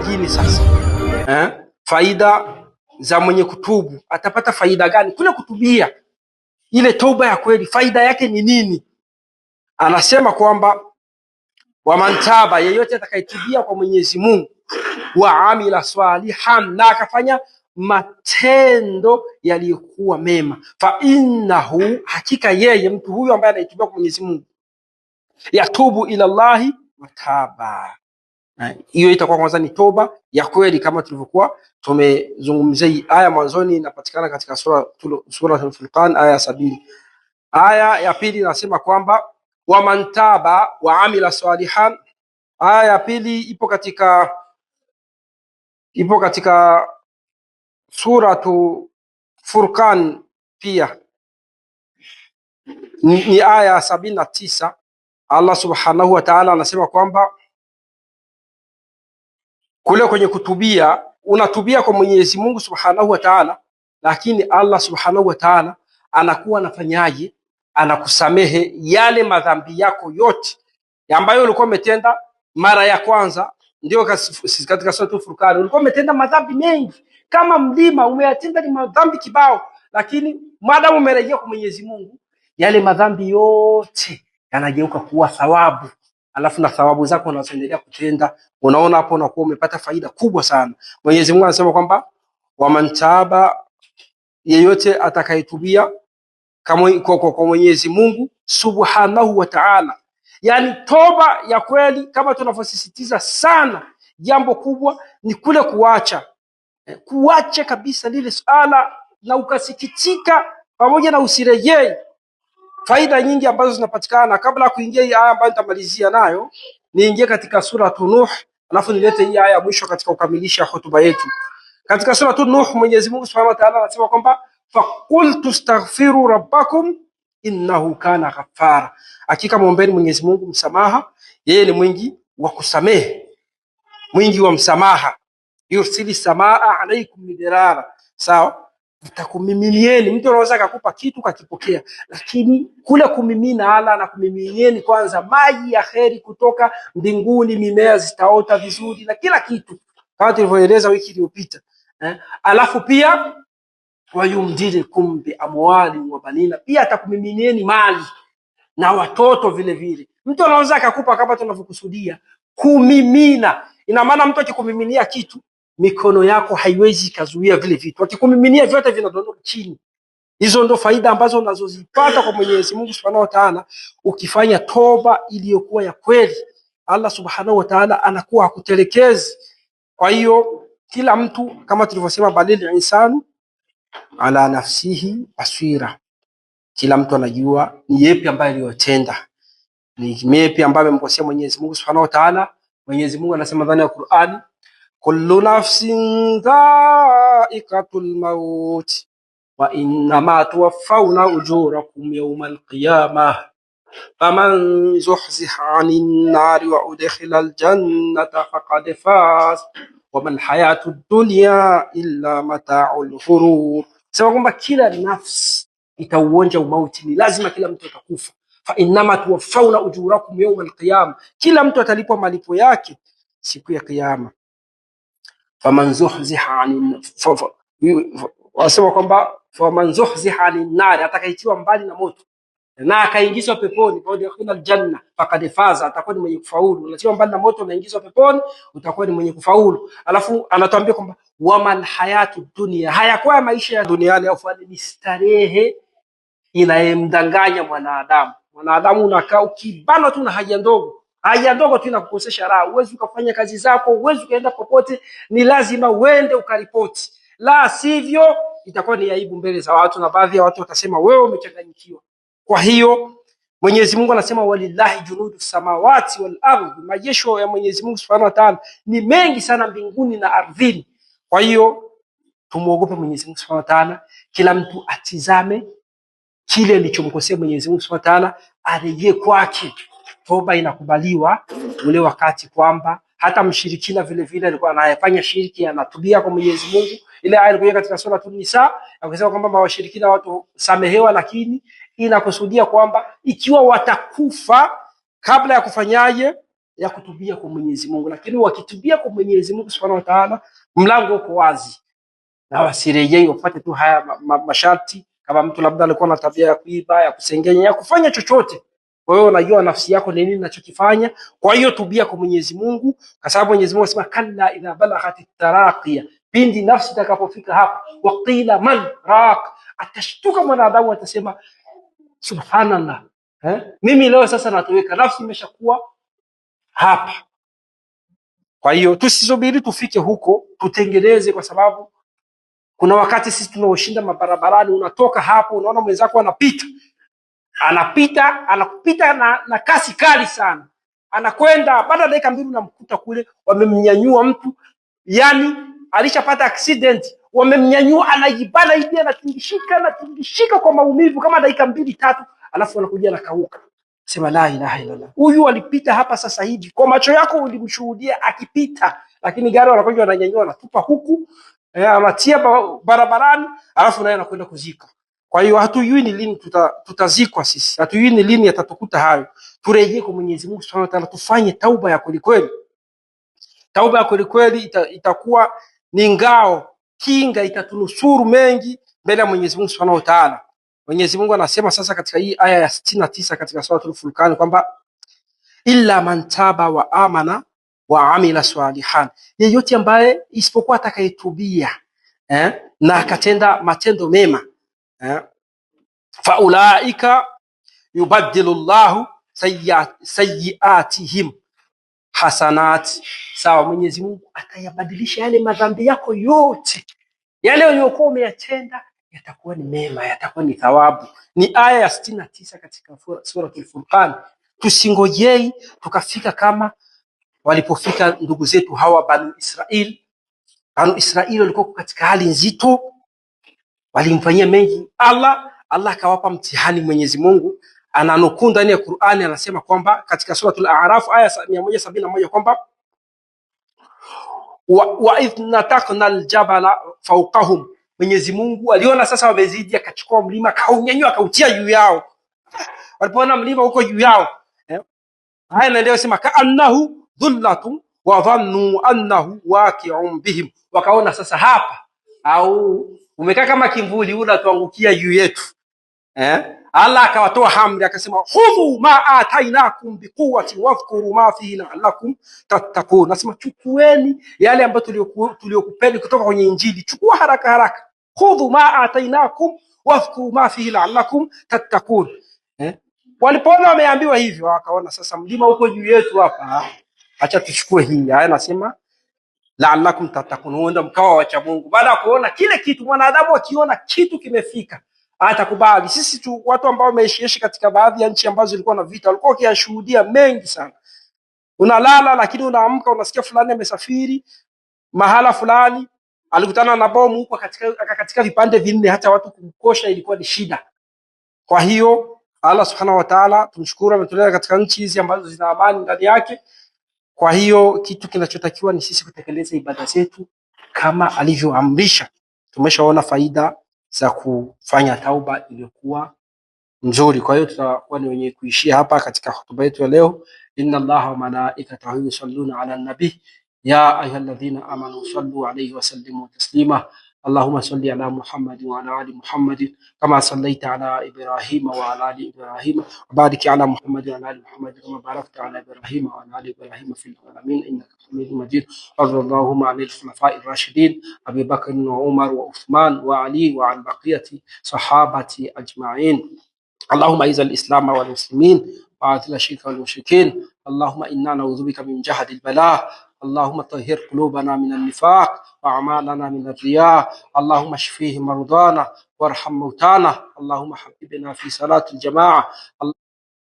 nyingine sasa. Faida za mwenye kutubu, atapata faida gani kule kutubia? Ile toba ya kweli faida yake ni nini? Anasema kwamba wamantaba, yeyote atakayetubia kwa Mwenyezi Mungu, wa amila salihan, na akafanya matendo yaliyokuwa mema, fa innahu, hakika yeye mtu huyo ambaye anaitubia kwa Mwenyezi Mungu, yatubu ila Allahi wataba. Hiyo itakuwa kwanza ni toba ya kweli, kama tulivyokuwa tumezungumzia. Hii aya mwanzoni inapatikana katika sura al-Furqan aya 70. Aya ya pili inasema kwamba waman taba wa amila salihan. Aya ya pili ipo katika suratu Furqan pia, ni aya 79. Allah subhanahu wa ta'ala anasema kwamba kule kwenye kutubia, unatubia kwa Mwenyezi Mungu subhanahu wa ta'ala, lakini Allah subhanahu wa ta'ala anakuwa anafanyaje? Anakusamehe yale madhambi yako yote ambayo ulikuwa umetenda mara ya kwanza. Ndio katika sura Furqan, ulikuwa umetenda madhambi mengi kama mlima, umeyatenda ni madhambi kibao, lakini maadamu umerejea kwa Mwenyezi Mungu, yale madhambi yote yanageuka kuwa thawabu, alafu na thawabu zako unazoendelea kutenda, unaona hapo unakuwa umepata faida kubwa sana. Mwenyezi Mungu anasema kwamba wamantaba, yeyote atakayetubia kwa Mwenyezi Mungu subhanahu wa ta'ala, yani toba ya kweli, kama tunavyosisitiza sana, jambo kubwa ni kule kuacha kabisa lile swala na ukasikitika pamoja na usirejei. Faida nyingi ambazo zinapatikana. Kabla ya kuingia hii aya ambayo nitamalizia nayo, niingie katika sura Nuh, alafu nilete hii aya mwisho katika kukamilisha hotuba yetu. Katika sura Nuh, Mwenyezi Mungu Subhanahu wa Ta'ala anasema kwamba faqultu astaghfiru rabbakum innahu kana ghaffara, hakika muombeeni Mwenyezi Mungu msamaha, yeye ni mwingi wa kusamehe, mwingi wa msamaha. Yursili samaa alaykum midrara, sawa, nitakumiminieni. Mtu anaweza akakupa kitu kakipokea, lakini kule kumimina, ala na kumiminieni kwanza maji ya kheri kutoka mbinguni, mimea zitaota vizuri na kila kitu, kama tulivyoeleza wiki iliyopita. Alafu pia wayumdidukum bi amwali wa banina, pia atakumiminieni mali na watoto vile vile. Mtu anaweza akakupa kama tunavyokusudia kumimina. Ina maana mtu akikumiminia kitu, mikono yako haiwezi kazuia vile vitu, akikumiminia vyote vinadondoka chini. Hizo ndo faida ambazo unazozipata kwa Mwenyezi Mungu Subhanahu wa Ta'ala ukifanya toba iliyokuwa ya kweli. Allah Subhanahu wa Ta'ala anakuwa hakutelekezi. Kwa hiyo kila mtu, kama tulivyosema, balil insanu ala nafsihi basira, kila mtu anajua ni yepi ambaye aliyotenda, ni yepi ambaye amemkosea Mwenyezi Mungu Subhanahu wa Ta'ala. Mwenyezi Mungu anasema ndani ya Qur'ani, kullu nafsin dha'iqatul maut wa innama tuwaffawna ujurakum yawmal qiyamah faman zuhziha 'anil nari wa udkhila al-jannata faqad faz wamal hayatud dunya illa mata'ul ghurur. Sema kwamba kila nafsi itauonja umauti, ni lazima kila mtu atakufa. Fa innama tuwaffawna ujurakum yawmal qiyamah, kila mtu atalipwa malipo yake siku ya kiyama. Faman zuhziha 'anil, wasema kwamba faman zuhziha 'anil nar, atakaitiwa mbali na moto na akaingizwa peponi, kwa hiyo kuna janna faqad faza, atakuwa ni mwenye kufaulu. Unatiwa mbali na moto, unaingizwa peponi, utakuwa ni mwenye kufaulu. Alafu anatuambia kwamba wamal hayatu dunya, hayakuwa maisha ya duniani au ni starehe inayemdanganya mwanadamu. Mwanadamu unakaa ukibanwa tu na haja ndogo tu inakukosesha raha. Uwezi ukafanya kazi zako, uwezi ukaenda popote, ni lazima uende ukaripoti, la sivyo itakuwa ni aibu mbele za watu, na baadhi ya watu watasema wewe umechanganyikiwa. Kwa hiyo Mwenyezi Mungu anasema walillahi junudu samawati wal ardhi, majesho ya Mwenyezi Mungu Subhanahu wa Ta'ala ni mengi sana mbinguni na ardhini. Kwa hiyo tumuogope Mwenyezi Mungu Subhanahu wa Ta'ala, kila mtu atizame kile alichomkosea Mwenyezi Mungu Subhanahu wa Ta'ala, arejee kwake. Toba inakubaliwa ule wakati kwamba hata mshirikina vile vile alikuwa anayefanya shirki anatubia kwa Mwenyezi Mungu. Ile aya ilikuwa katika sura An-Nisa akisema kwamba washirikina watu samehewa, lakini inakusudia kwamba ikiwa watakufa kabla ya kufanyaje, ya kutubia kwa Mwenyezi Mungu, lakini wakitubia kwa Mwenyezi Mungu Subhanahu wa Ta'ala, mlango uko wazi na wasirejei, wapate tu haya masharti. Kama mtu labda alikuwa na tabia ya kuiba, ya kusengenya, ya kufanya chochote, wewe unajua nafsi yako ni nini ninachokifanya. Kwa hiyo tubia kwa Mwenyezi Mungu, kwa sababu Mwenyezi Mungu anasema kalla idha balaghat taraqiya, pindi nafsi itakapofika hapa, waqila man raq, atashtuka mwanadamu atasema subhanallah, mimi leo sasa natoweka, nafsi imeshakuwa hapa. Kwa hiyo tusisubiri tufike huko, tutengeneze, kwa sababu kuna wakati sisi tunaoshinda mabarabarani, unatoka hapo unaona mwenzako anapita na kasi kali sana, anakwenda baada ya dakika 2 unamkuta kule wamemnyanyua mtu, yani alishapata accident, wamemnyanyua, anajibana hivi, anatingishika kwa maumivu kama dakika 2-3, alafu anakuja nakauka. Sema la ilaha illallah, huyu alipita hapa sasa hivi, kwa macho yako ulimshuhudia akipita, lakini gari wanakuja wananyanyua, anatupa huku, anatia barabarani, alafu naye anakwenda kuzika. Kwa hiyo hatujui ni lini tutazikwa sisi, hatujui ni lini yatatukuta hayo. Turejee kwa Mwenyezi Mungu Subhanahu wa Ta'ala, tufanye tauba ya kweli kweli. Tauba ya kweli kweli itakuwa ni ngao, kinga, itatunusuru mengi mbele ya Mwenyezi Mungu Subhanahu wa Ta'ala. Mwenyezi Mungu anasema sasa katika hii aya ya 69 katika suratul Furqan kwamba illa man taba wa amana wa amila salihan, yeyote ambaye isipokuwa atakayetubia na akatenda matendo mema, fa ulaika yubaddilu Allahu sayyiatihim hasanat. Sawa, Mwenyezi Mungu atayabadilisha yale madhambi yako yote, yale uliyokuwa umeyatenda yatakuwa ni mema, yatakuwa ni thawabu. Ni aya ya 69 katika suratul Furqan. Tusingojei tukafika kama walipofika ndugu zetu hawa Banu Israil. Banu Israil walikuwa katika hali nzito, walimfanyia mengi Allah akawapa mtihani. Mwenyezi Mungu ananukuu ndani ya Qur'ani, anasema kwamba katika suratul A'raf aya 171 kwamba wa idh nataqna aljabala fawqahum, Mwenyezi Mungu aliona sasa wamezidi, akachukua mlima kaunyanyua akautia juu yao. Walipoona mlima huko juu yao, haya ndio sema kaannahu dhullatun wa dhannu annahu waqi'un bihim, wakaona sasa hapa au umekaa kama kimvuli, unatuangukia juu yetu. Allah akawatoa amri akasema khudhu ma atainakum biquwwati wadhkuru ma fihi la'allakum tattaqun. Nasema chukueni yale ambayo tuliyokupeni kutoka kwenye Injili, chukua haraka haraka. Khudhu ma atainakum wadhkuru ma fihi la'allakum tattaqun. Walipoona wameambiwa hivyo, wakaona sasa mlima uko juu yetu hapa, acha tuchukue hii. Haya nasema la'allakum tattaqun, huenda mkawa wacha Mungu. Baada ya kuona kile kitu, mwanadamu akiona kitu kimefika atakubali. Sisi tu watu ambao wameishi katika baadhi ya nchi ambazo zilikuwa na vita, walikuwa wakiyashuhudia mengi sana. Unalala lakini unaamka unasikia fulani amesafiri mahala fulani, alikutana na bomu huko katika vipande vinne, hata watu kumkosha ilikuwa ni shida. Kwa hiyo Allah Subhanahu wa Ta'ala tumshukuru, ametuleta katika nchi hizi ambazo zina amani ndani yake. Kwa hiyo kitu kinachotakiwa ni sisi kutekeleza ibada zetu kama alivyoamrisha. Tumeshaona faida za kufanya tauba iliyokuwa nzuri. Kwa hiyo tutakuwa ni wenye kuishia hapa katika hotuba yetu ya leo. Inna Allaha wa malaikatahu yusalluna ala nabi ya ayyuhalladhina amanu sallu alayhi wa sallimu taslima. Allahumma salli ala Muhammad wa ala ali Muhammad kama sallaita ala Ibrahim wa ala ali Ibrahim wa barik ala Muhammad wa ala ali Muhammad kama barakta ala Ibrahim wa ala ali Ibrahim fil alamin innaka Hamidum Majid. Allahumma alil khulafa'ir rashidin Abi Bakr wa Umar wa Uthman wa Ali wa al baqiyati sahabati ajma'in. اللهم اعز الاسلام والمسلمين واذل الشرك والمشركين. اللهم انا نعوذ بك من جهد البلاء. اللهم طهر قلوبنا من النفاق واعمالنا من الرياء. اللهم اشفيه مرضانا وارحم موتانا. اللهم حببنا في صلاة الجماعة.